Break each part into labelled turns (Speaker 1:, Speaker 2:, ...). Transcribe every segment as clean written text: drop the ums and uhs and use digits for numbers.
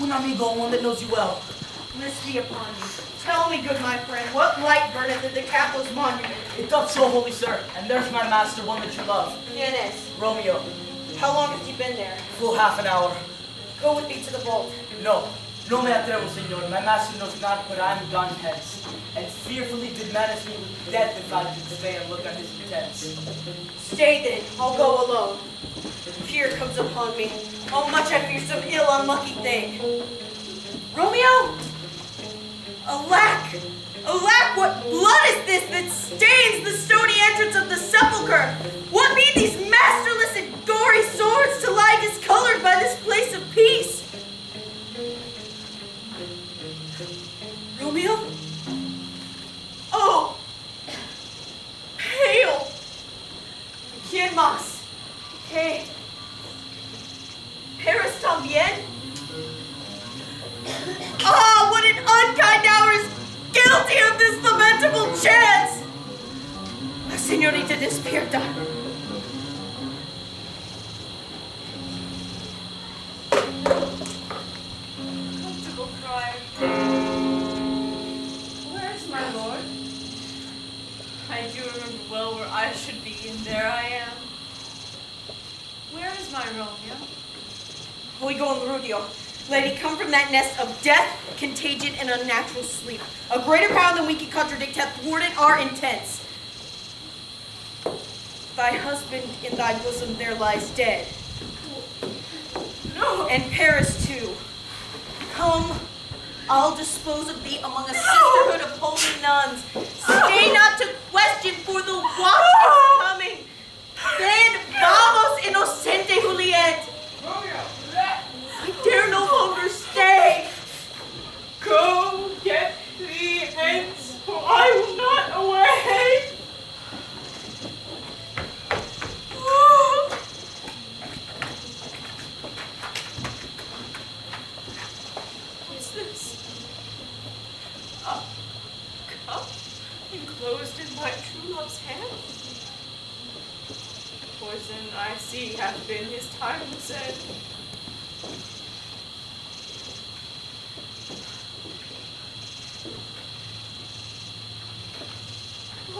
Speaker 1: Un amigo, one that knows you well.
Speaker 2: Mercy be upon you. Tell me, good my friend, what light burneth at the Capitol's monument?
Speaker 1: It doth so, holy sir, and there's my master, one that you love.
Speaker 2: ¿Quién es?
Speaker 1: Romeo.
Speaker 2: How long hath he been there?
Speaker 1: Full half an hour.
Speaker 2: Go with me to the vault.
Speaker 1: No, no me atrevo, senor. My master knows not, but I am gone hence. And fearfully did menace me with death if I could stay and look at his pretence.
Speaker 2: Stay then, I'll go alone. Fear comes upon me. Oh, much I fear some ill unlucky thing. Romeo? Alack! Alack, what blood is this that stains the stony entrance of the sepulchre? What be these masterless and gory swords to lie discolored by this place of peace? Romeo? Oh! Pale! ¿Quién más? ¿Qué? Paris también? Ah, what an unkind hour is guilty of this lamentable chance! La señorita despierta. Comfortable cry. Where's my lord? I do remember well where I should be, and there I am. Where is my Romeo? We go on the rodeo. Lady, come from that nest of death, contagion, and unnatural sleep. A greater power than we can contradict hath thwarted our intents. Thy husband in thy bosom there lies dead. No. And Paris too. Come, I'll dispose of thee among a sisterhood of holy nuns. Stay not to question, for the watch is coming. Then vamos, inocente Juliet. I dare no longer stay.
Speaker 3: Go, get thee hence, for I will not away. What's this? A cup enclosed in my true love's hand? Poison, I see, hath been his timeless end.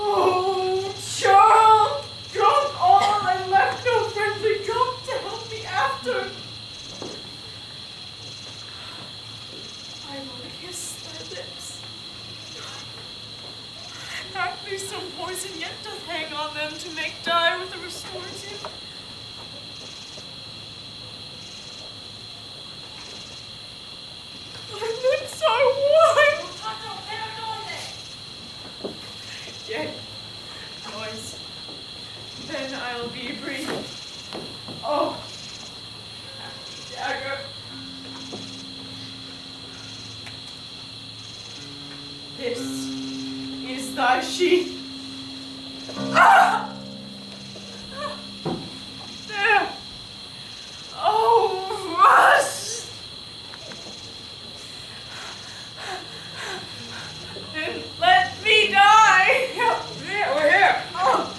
Speaker 3: Oh, Charles! Drunk all and left no friendly drop to help me after. I will kiss thy lips. Haply some poison yet doth hang on them to make die with a restorative. My lips are warm. Yea, noise. Then I'll be brief. Oh, dagger. This is thy sheath. Ah! There. Oh, rust. Then let me die. Yeah, we're here. Oh.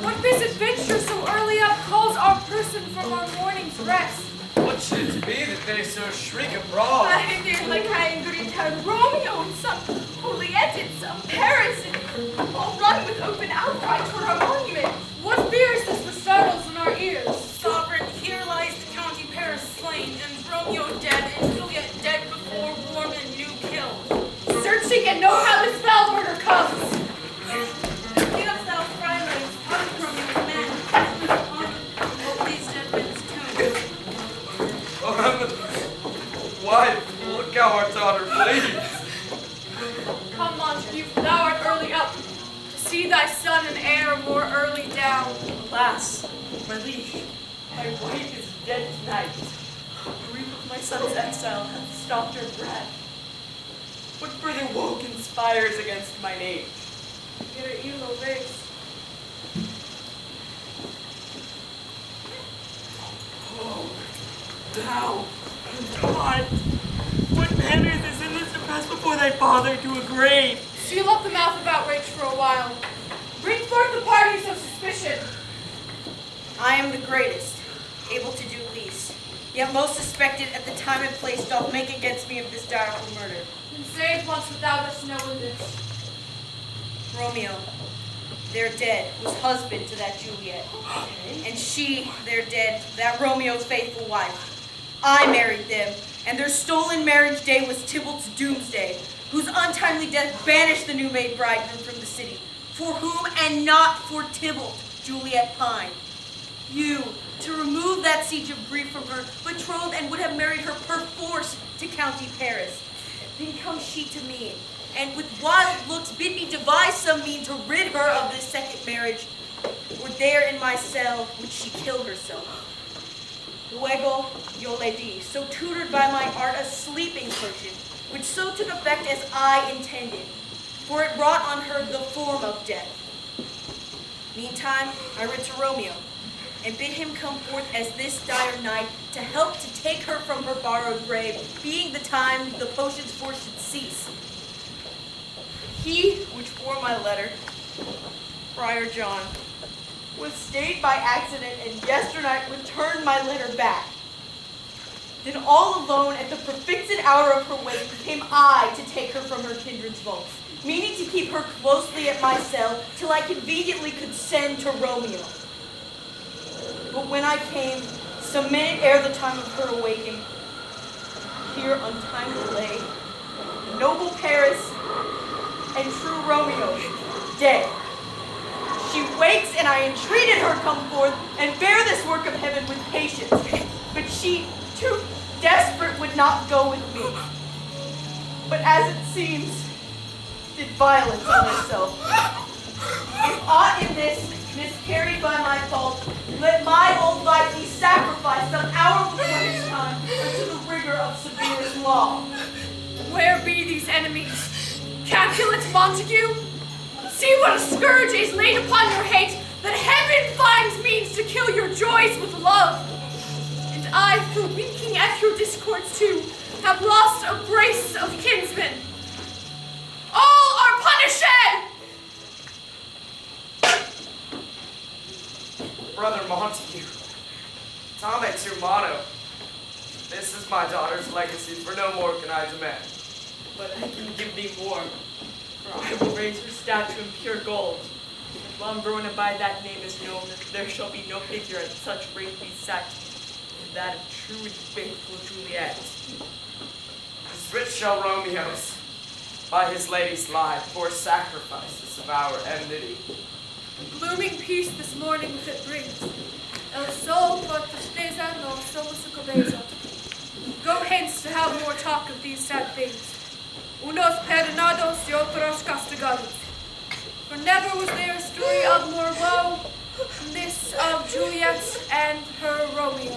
Speaker 4: What misadventure so early up calls our person from our morning's rest?
Speaker 5: What should it be that they so shriek abroad?
Speaker 4: I did like I and Julieta, Romeo and some Juliet and some Paris, and all run with open outcry toward our monument. What fear is this that startles in our ears?
Speaker 2: Sovereign, here lies the County Paris slain, and Romeo dead, and Juliet dead before warm and new killed.
Speaker 4: Searching and know how this foul murder comes.
Speaker 2: Give us thou friars, pardon Romeo's men, on these dead men's tombs.
Speaker 5: Wife, look how our daughter bleeds.
Speaker 4: Come, Montague, thou art early up, to see thy son and heir more early down.
Speaker 1: Alas, my liege, my wife is dead tonight. Grief of my son's exile hath stopped her breath. What further woe conspires against mine age?
Speaker 4: Your evil race.
Speaker 1: Oh, thou, God, what manner is this in this to pass before thy father to a grave?
Speaker 4: Seal up the mouth of outrage for a while. Bring forth the parties of suspicion.
Speaker 2: I am the greatest, able to do least, yet most suspected at the time and place doth make against me of this direful murder.
Speaker 4: And say it once without us knowing this.
Speaker 2: Romeo, there dead, was husband to that Juliet. And she, there dead, that Romeo's faithful wife. I married them, and their stolen marriage day was Tybalt's doomsday, whose untimely death banished the new-made bridegroom from the city, for whom and not for Tybalt, Juliet pined. You, to remove that siege of grief from her, betrothed and would have married her perforce to County Paris. Then comes she to me, and with wild looks bid me devise some mean to rid her of this second marriage, or there in my cell would she kill herself. Luego yo le di, so tutored by my art, a sleeping potion, which so took effect as I intended, for it wrought on her the form of death. Meantime, I writ to Romeo, and bid him come forth as this dire night to help to take her from her borrowed grave, being the time the potion's force should cease. He which bore my letter, Friar John, was stayed by accident, and yesternight returned my letter back. Then all alone at the perfixed hour of her waking came I to take her from her kindred's vaults, meaning to keep her closely at my cell till I conveniently could send to Romeo. But when I came, some minute ere the time of her awaking, here untimely lay the noble Paris and true Romeo dead. She wakes, and I entreated her come forth and bear this work of heaven with patience. But she, too desperate, would not go with me. But as it seems, did violence on herself. If aught in this miscarried by my fault, let my old life be sacrificed some hour before his time unto the rigor of severest law.
Speaker 4: Where be these enemies? Capulet Montague? See what a scourge is laid upon your hate, that heaven finds means to kill your joys with love. And I, for winking at your discords too, have lost a brace of kinsmen. All are punished!
Speaker 5: Brother Montague, Tame tu mano. This is my daughter's legacy, for no more can I demand.
Speaker 1: But I can give thee more, for I will raise her statue in pure gold. If long Verona by that name is known, there shall be no figure at such rate be set, as that of true and faithful Juliet.
Speaker 5: As rich shall Romeo's, by his lady's life, for sacrifices of our enmity.
Speaker 4: Blooming peace this morning with it brings. El sol por tristeza no sobre su cabeza. Go hence to have more talk of these sad things. Unos perdonados y otros castigados. For never was there a story of more woe than this of Juliet and her Romeo.